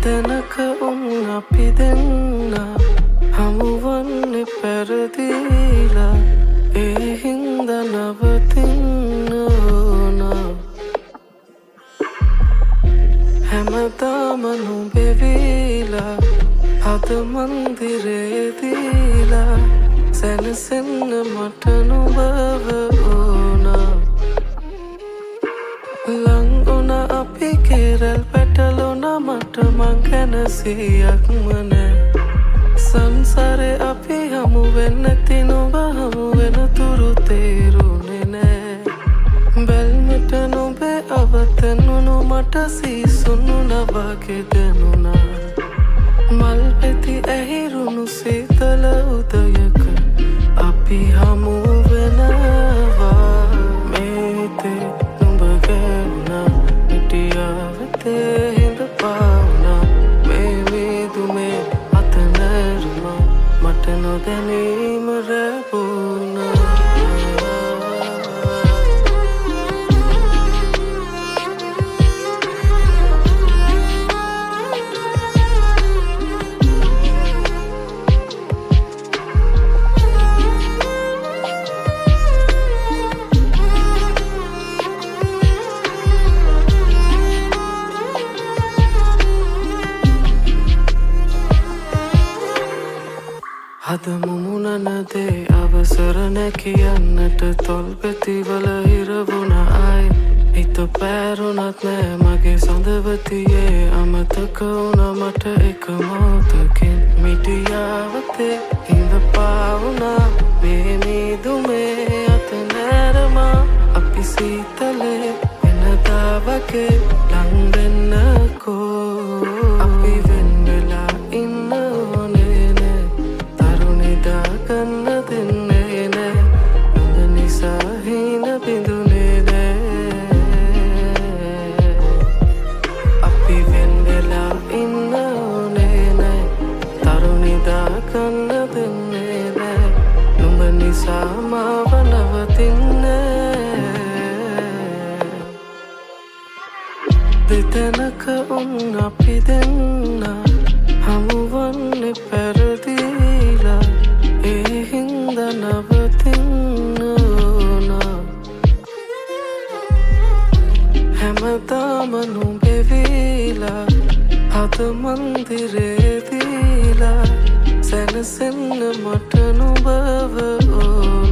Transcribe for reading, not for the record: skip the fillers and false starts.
දෙතැනක උන් අපි දෙන්න හමුවන්නේ පැරදිලා ඒ හින්දා නවතින්න ඕන හැමදාම නුඹෙවිලා හද මන්දිරේ දීලා සැනසෙන්න මට නුඹව ඕන ලං වුණ අපි කෙරල් පැටලුණ මට මං ගැන සියක්ම නෑ සංසාරේ අපි හමු වෙන්න තිනුඹ හමු වෙන තුරු තේරුනේ නෑ බැල්මට නුඹේ අවතැනුණු මට සීසුණුනා වගේ දැනුණා මල් පෙති ඇහිරුණු සීතල උදයක අපි හමු වෙනවා මේ හිතේ නුඹ ගැවුණා හිටියාවතේ හිඳ පාවුණා මේ මීදුමේ අත නැරුණා මට නොදැනීම රැවුණා හද මුමුණනදේ අවසර නැකියන්නට තොල්පෙතිවල හිරවුණ අයි හිත පෑරුණත් නෑ මගේ සඳවතියේ අමතක වුණ මට එක මොහොතකින් මිටියාවතේ හිඳ පාවුණා මේ මීදුමේ අත නැරමා අපි සීතලේ වෙනදා වගේ ලං වෙන්නකෝ අපි වෙන් වෙලා ඉන්න ඕනේ ගන්න දෙන්නේ නෑ නුඹ නිසා හින බිඳුනේ නෑ අපි වෙන් වෙලා ඉන්න ඕනේ නෑ තරුණිදා ගන්න දෙන්නේ නෑ නුඹ නිසා මාව නවතින්නේ දෙතැනක උන් අපි දෙන්න හමුවන්නේ පැරදිලා ඒ හින්දා නවතින්න ඕන හැමදාම නුඹෙවිලා හද මන්දිරේ දීලා සැනසෙන්න මට නුඹව ඕන